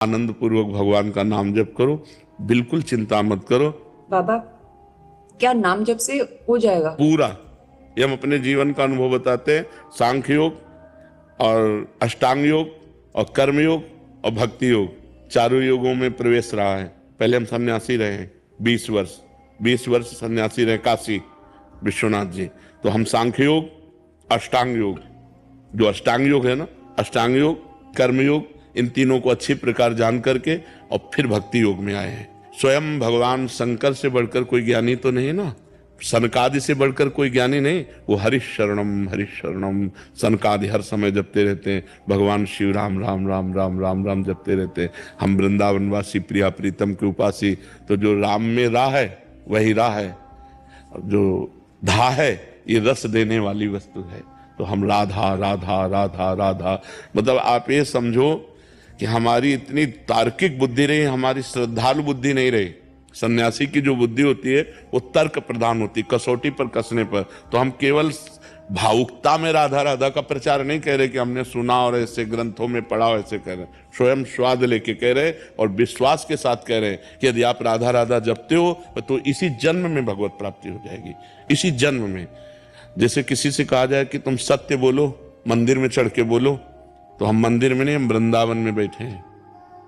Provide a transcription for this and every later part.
आनंद पूर्वक भगवान का नाम जप करो, बिल्कुल चिंता मत करो। बाबा, क्या नाम जप से हो जाएगा? पूरा ये हम अपने जीवन का अनुभव बताते हैं। सांख्य योग और अष्टांग योग और कर्म योग और भक्ति योग, चारों योगों में प्रवेश रहा है। पहले हम सन्यासी रहे हैं 20 वर्ष सन्यासी रहे काशी विश्वनाथ जी। तो हम सांख्य योग, अष्टांग योग, जो अष्टांग योग है ना, अष्टांग योग, कर्म योग, इन तीनों को अच्छी प्रकार जान करके और फिर भक्ति योग में आए हैं। स्वयं भगवान शंकर से बढ़कर कोई ज्ञानी तो नहीं ना, सनकादि से बढ़कर कोई ज्ञानी नहीं। वो हरिशरणम सनकादि हर समय जपते रहते हैं। भगवान शिव राम राम राम राम राम राम जपते रहते हैं। हम वृंदावनवासी प्रिया प्रीतम के उपासी, तो जो राम में राह है वही राह है, जो धा है ये रस देने वाली वस्तु है। तो हम राधा राधा राधा राधा, मतलब आप ये समझो कि हमारी इतनी तार्किक बुद्धि रही, हमारी श्रद्धालु बुद्धि नहीं रही। सन्यासी की जो बुद्धि होती है वो तर्क प्रधान होती, कसौटी पर कसने पर। तो हम केवल भावुकता में राधा राधा का प्रचार नहीं कह रहे कि हमने सुना और ऐसे ग्रंथों में पढ़ा, ऐसे कह रहे, स्वयं स्वाद लेके कह रहे और विश्वास के साथ कह रहे कि यदि आप राधा राधा जपते हो तो इसी जन्म में भगवत प्राप्ति हो जाएगी, इसी जन्म में। जैसे किसी से कहा जाए कि तुम सत्य बोलो, मंदिर में चढ़ के बोलो, तो हम मंदिर में नहीं, हम वृंदावन में बैठे हैं।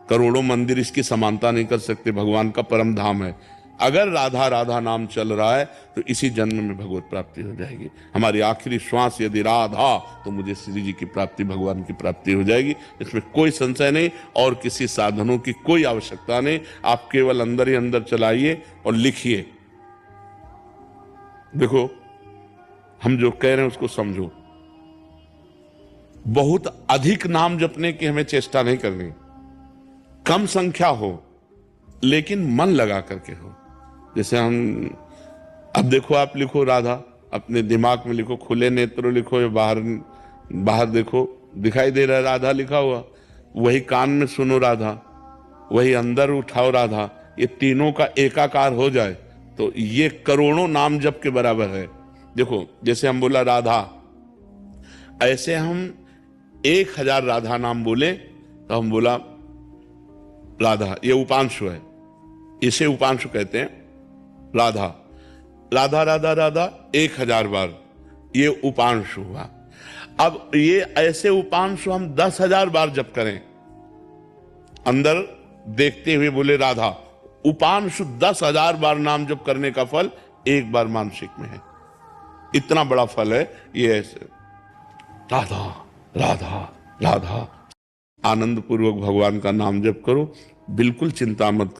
करोड़ों मंदिर इसकी समानता नहीं कर सकते, भगवान का परम धाम है। अगर राधा राधा नाम चल रहा है तो इसी जन्म में भगवत प्राप्ति हो जाएगी। हमारी आखिरी श्वास यदि राधा, तो मुझे श्री जी की प्राप्ति, भगवान की प्राप्ति हो जाएगी। इसमें कोई संशय नहीं और किसी साधनों की कोई आवश्यकता नहीं। आप केवल अंदर ही अंदर चलाइए और लिखिए। देखो, हम जो कह रहे हैं उसको समझो। बहुत अधिक नाम जपने की हमें चेष्टा नहीं करनी, कम संख्या हो लेकिन मन लगा करके हो। जैसे हम, अब देखो, आप लिखो राधा, अपने दिमाग में लिखो, खुले नेत्र लिखो या बाहर देखो, दिखाई दे रहा है राधा लिखा हुआ। वही कान में सुनो राधा, वही अंदर उठाओ राधा। ये तीनों का एकाकार हो जाए तो ये करोड़ों नाम जप के बराबर है। देखो, जैसे हम बोला राधा, ऐसे हम 1000 राधा नाम बोले तो हम बोला राधा, ये उपांशु है, इसे उपांशु कहते हैं। राधा राधा राधा राधा 1000 बार, ये उपांशु हुआ। अब ये ऐसे उपांशु हम 10,000 बार जप करें, अंदर देखते हुए बोले राधा, उपांशु 10,000 बार नाम जप करने का फल एक बार मानसिक में है। इतना बड़ा फल है ये। ऐसे राधा राधा राधा, आनंद पूर्वक भगवान का नाम जप करो, बिल्कुल चिंता मत